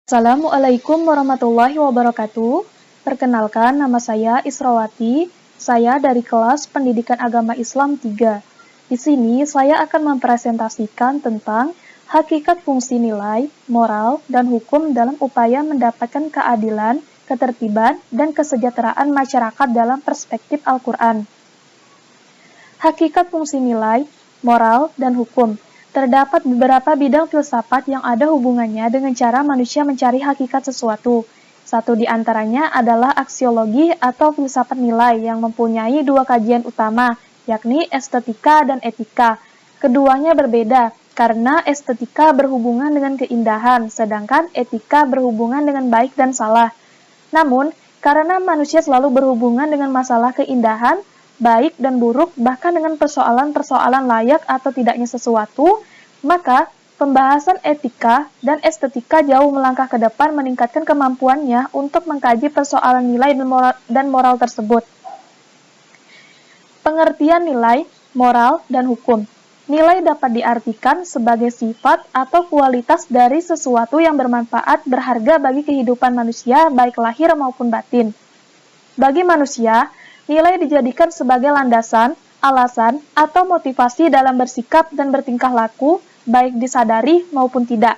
Assalamualaikum warahmatullahi wabarakatuh. Perkenalkan, nama saya Israwati. Saya dari kelas Pendidikan Agama Islam 3. Di sini saya akan mempresentasikan tentang hakikat fungsi nilai, moral, dan hukum dalam upaya mendapatkan keadilan, ketertiban, dan kesejahteraan masyarakat dalam perspektif Al-Quran. Hakikat fungsi nilai, moral, dan hukum. Terdapat beberapa bidang filsafat yang ada hubungannya dengan cara manusia mencari hakikat sesuatu. Satu di antaranya adalah aksiologi atau filsafat nilai yang mempunyai dua kajian utama, yakni estetika dan etika. Keduanya berbeda, karena estetika berhubungan dengan keindahan, sedangkan etika berhubungan dengan baik dan salah. Namun, karena manusia selalu berhubungan dengan masalah keindahan, baik dan buruk, bahkan dengan persoalan-persoalan layak atau tidaknya sesuatu, maka pembahasan etika dan estetika jauh melangkah ke depan meningkatkan kemampuannya untuk mengkaji persoalan nilai dan moral tersebut. Pengertian nilai, moral, dan hukum. Nilai dapat diartikan sebagai sifat atau kualitas dari sesuatu yang bermanfaat, berharga bagi kehidupan manusia, baik lahir maupun batin. Bagi manusia, nilai dijadikan sebagai landasan, alasan, atau motivasi dalam bersikap dan bertingkah laku, baik disadari maupun tidak.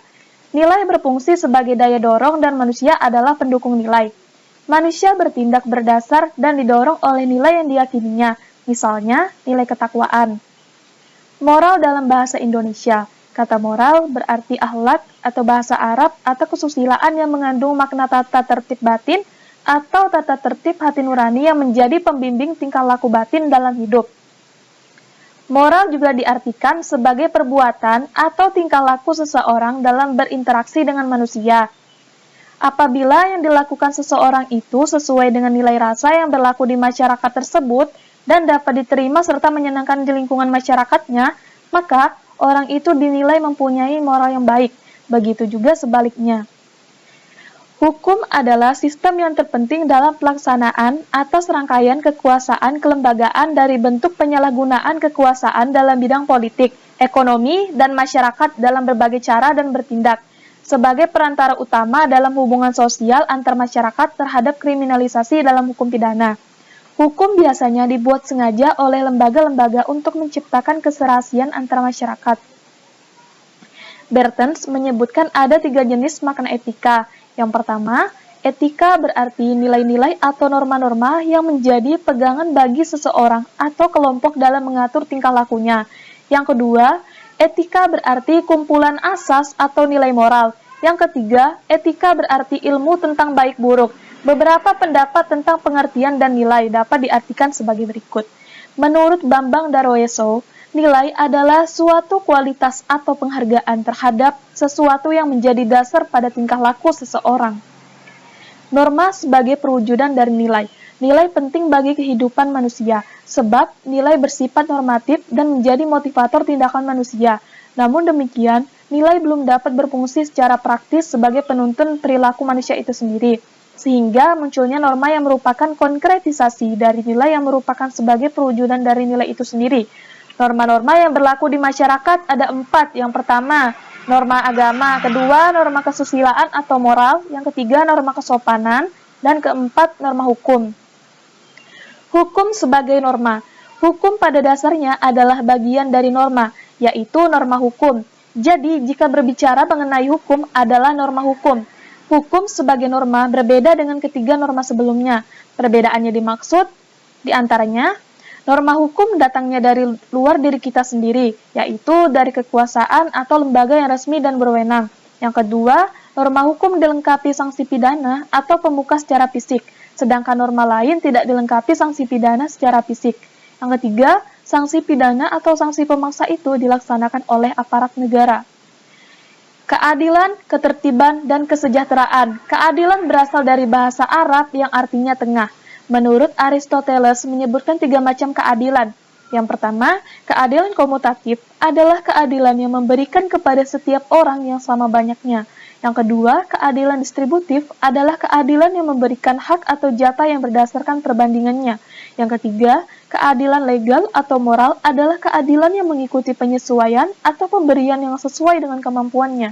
Nilai berfungsi sebagai daya dorong dan manusia adalah pendukung nilai. Manusia bertindak berdasar dan didorong oleh nilai yang diyakininya, misalnya nilai ketakwaan. Moral dalam bahasa Indonesia. Kata moral berarti akhlak atau bahasa Arab atau kesusilaan yang mengandung makna tata tertib batin atau tata tertib hati nurani yang menjadi pembimbing tingkah laku batin dalam hidup. Moral juga diartikan sebagai perbuatan atau tingkah laku seseorang dalam berinteraksi dengan manusia. Apabila yang dilakukan seseorang itu sesuai dengan nilai rasa yang berlaku di masyarakat tersebut dan dapat diterima serta menyenangkan di lingkungan masyarakatnya, maka orang itu dinilai mempunyai moral yang baik. Begitu juga sebaliknya. Hukum adalah sistem yang terpenting dalam pelaksanaan atas rangkaian kekuasaan kelembagaan dari bentuk penyalahgunaan kekuasaan dalam bidang politik, ekonomi, dan masyarakat dalam berbagai cara dan bertindak, sebagai perantara utama dalam hubungan sosial antar masyarakat terhadap kriminalisasi dalam hukum pidana. Hukum biasanya dibuat sengaja oleh lembaga-lembaga untuk menciptakan keserasian antar masyarakat. Bertens menyebutkan ada 3 jenis makna etika. Yang pertama, etika berarti nilai-nilai atau norma-norma yang menjadi pegangan bagi seseorang atau kelompok dalam mengatur tingkah lakunya. Yang kedua, etika berarti kumpulan asas atau nilai moral. Yang ketiga, etika berarti ilmu tentang baik buruk. Beberapa pendapat tentang pengertian dan nilai dapat diartikan sebagai berikut. Menurut Bambang Darwoeso, nilai adalah suatu kualitas atau penghargaan terhadap sesuatu yang menjadi dasar pada tingkah laku seseorang. Norma sebagai perwujudan dari nilai. Nilai penting bagi kehidupan manusia, sebab nilai bersifat normatif dan menjadi motivator tindakan manusia. Namun demikian, nilai belum dapat berfungsi secara praktis sebagai penuntun perilaku manusia itu sendiri, sehingga munculnya norma yang merupakan konkretisasi dari nilai yang merupakan sebagai perwujudan dari nilai itu sendiri. Norma-norma yang berlaku di masyarakat ada 4. Yang pertama, norma agama. Kedua, norma kesusilaan atau moral. Yang ketiga, norma kesopanan. Dan keempat, norma hukum. Hukum sebagai norma. Hukum pada dasarnya adalah bagian dari norma, yaitu norma hukum. Jadi, jika berbicara mengenai hukum adalah norma hukum. Hukum sebagai norma berbeda dengan ketiga norma sebelumnya. Perbedaannya dimaksud, diantaranya, norma hukum datangnya dari luar diri kita sendiri, yaitu dari kekuasaan atau lembaga yang resmi dan berwenang. Yang kedua, norma hukum dilengkapi sanksi pidana atau pemuka secara fisik, sedangkan norma lain tidak dilengkapi sanksi pidana secara fisik. Yang ketiga, sanksi pidana atau sanksi pemaksa itu dilaksanakan oleh aparat negara. Keadilan, ketertiban, dan kesejahteraan. Keadilan berasal dari bahasa Arab yang artinya tengah. Menurut Aristoteles menyebutkan 3 macam keadilan. Yang pertama, keadilan komutatif adalah keadilan yang memberikan kepada setiap orang yang sama banyaknya. Yang kedua, keadilan distributif adalah keadilan yang memberikan hak atau jatah yang berdasarkan perbandingannya. Yang ketiga, keadilan legal atau moral adalah keadilan yang mengikuti penyesuaian atau pemberian yang sesuai dengan kemampuannya.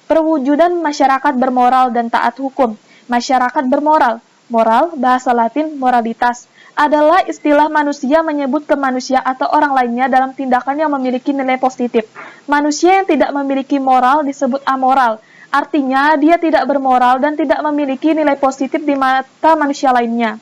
Perwujudan masyarakat bermoral dan taat hukum. Masyarakat bermoral. Moral, bahasa Latin moralitas, adalah istilah manusia menyebut ke manusia atau orang lainnya dalam tindakan yang memiliki nilai positif. Manusia yang tidak memiliki moral disebut amoral. Artinya, dia tidak bermoral dan tidak memiliki nilai positif di mata manusia lainnya.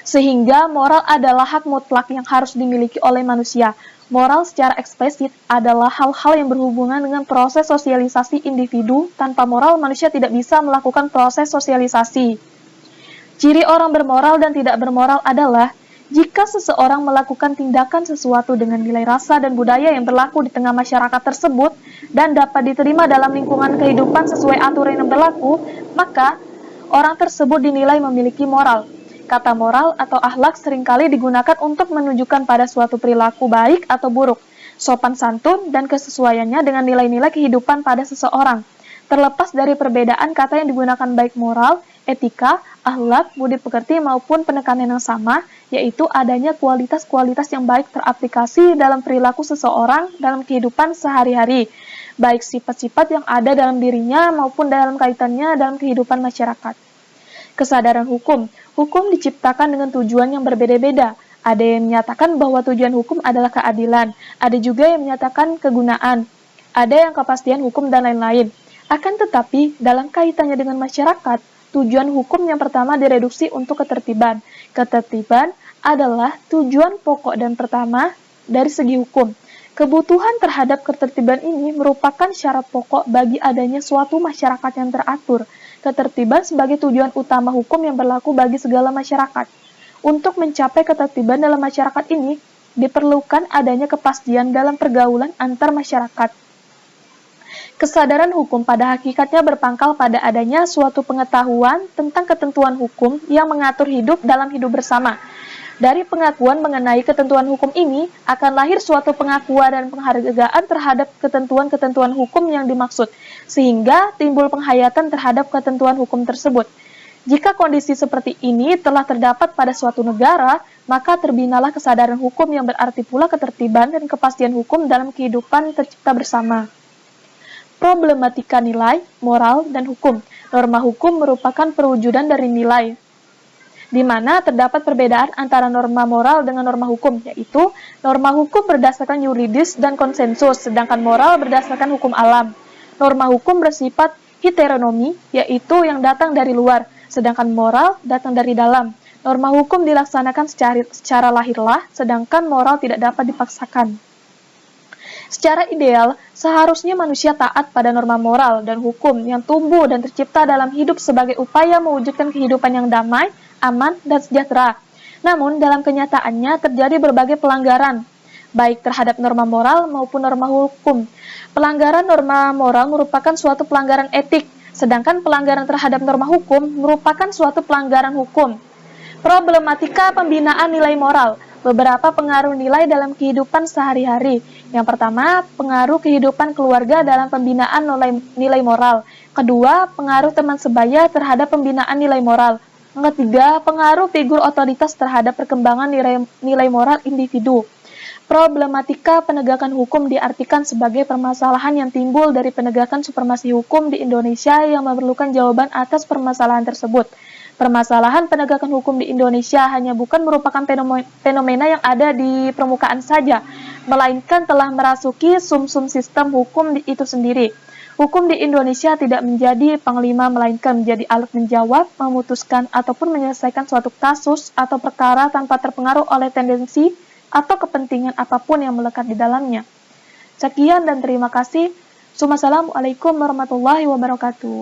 Sehingga moral adalah hak mutlak yang harus dimiliki oleh manusia. Moral secara eksplisit adalah hal-hal yang berhubungan dengan proses sosialisasi individu. Tanpa moral, manusia tidak bisa melakukan proses sosialisasi. Ciri orang bermoral dan tidak bermoral adalah jika seseorang melakukan tindakan sesuatu dengan nilai rasa dan budaya yang berlaku di tengah masyarakat tersebut dan dapat diterima dalam lingkungan kehidupan sesuai aturan yang berlaku, maka orang tersebut dinilai memiliki moral. Kata moral atau akhlak seringkali digunakan untuk menunjukkan pada suatu perilaku baik atau buruk, sopan santun, dan kesesuaiannya dengan nilai-nilai kehidupan pada seseorang. Terlepas dari perbedaan kata yang digunakan baik moral, etika, akhlak, budi pekerti maupun penekanan yang sama, yaitu adanya kualitas-kualitas yang baik teraplikasi dalam perilaku seseorang dalam kehidupan sehari-hari, baik sifat-sifat yang ada dalam dirinya maupun dalam kaitannya dalam kehidupan masyarakat. Kesadaran hukum. Hukum diciptakan dengan tujuan yang berbeda-beda. Ada yang menyatakan bahwa tujuan hukum adalah keadilan, ada juga yang menyatakan kegunaan, ada yang kepastian hukum dan lain-lain. Akan tetapi, dalam kaitannya dengan masyarakat, tujuan hukum yang pertama direduksi untuk ketertiban. Ketertiban adalah tujuan pokok dan pertama dari segi hukum. Kebutuhan terhadap ketertiban ini merupakan syarat pokok bagi adanya suatu masyarakat yang teratur. Ketertiban sebagai tujuan utama hukum yang berlaku bagi segala masyarakat. Untuk mencapai ketertiban dalam masyarakat ini, diperlukan adanya kepastian dalam pergaulan antar masyarakat. Kesadaran hukum pada hakikatnya berpangkal pada adanya suatu pengetahuan tentang ketentuan hukum yang mengatur hidup dalam hidup bersama. Dari pengakuan mengenai ketentuan hukum ini, akan lahir suatu pengakuan dan penghargaan terhadap ketentuan-ketentuan hukum yang dimaksud, sehingga timbul penghayatan terhadap ketentuan hukum tersebut. Jika kondisi seperti ini telah terdapat pada suatu negara, maka terbinalah kesadaran hukum yang berarti pula ketertiban dan kepastian hukum dalam kehidupan tercipta bersama. Problematika nilai, moral, dan hukum. Norma hukum merupakan perwujudan dari nilai, di mana terdapat perbedaan antara norma moral dengan norma hukum, yaitu norma hukum berdasarkan yuridis dan konsensus, sedangkan moral berdasarkan hukum alam. Norma hukum bersifat heteronomi, yaitu yang datang dari luar, sedangkan moral datang dari dalam. Norma hukum dilaksanakan secara lahirlah, sedangkan moral tidak dapat dipaksakan. Secara ideal, seharusnya manusia taat pada norma moral dan hukum yang tumbuh dan tercipta dalam hidup sebagai upaya mewujudkan kehidupan yang damai, aman, dan sejahtera. Namun, dalam kenyataannya terjadi berbagai pelanggaran, baik terhadap norma moral maupun norma hukum. Pelanggaran norma moral merupakan suatu pelanggaran etik, sedangkan pelanggaran terhadap norma hukum merupakan suatu pelanggaran hukum. Problematika pembinaan nilai moral. Beberapa pengaruh nilai dalam kehidupan sehari-hari. Yang pertama, pengaruh kehidupan keluarga dalam pembinaan nilai moral. Kedua, pengaruh teman sebaya terhadap pembinaan nilai moral. Yang ketiga, pengaruh figur otoritas terhadap perkembangan nilai moral individu. Problematika penegakan hukum diartikan sebagai permasalahan yang timbul dari penegakan supremasi hukum di Indonesia yang memerlukan jawaban atas permasalahan tersebut. Permasalahan penegakan hukum di Indonesia hanya bukan merupakan fenomena yang ada di permukaan saja, melainkan telah merasuki sum-sum sistem hukum itu sendiri. Hukum di Indonesia tidak menjadi panglima, melainkan menjadi alat menjawab, memutuskan, ataupun menyelesaikan suatu kasus atau perkara tanpa terpengaruh oleh tendensi atau kepentingan apapun yang melekat di dalamnya. Sekian dan terima kasih. Wassalamualaikum warahmatullahi wabarakatuh.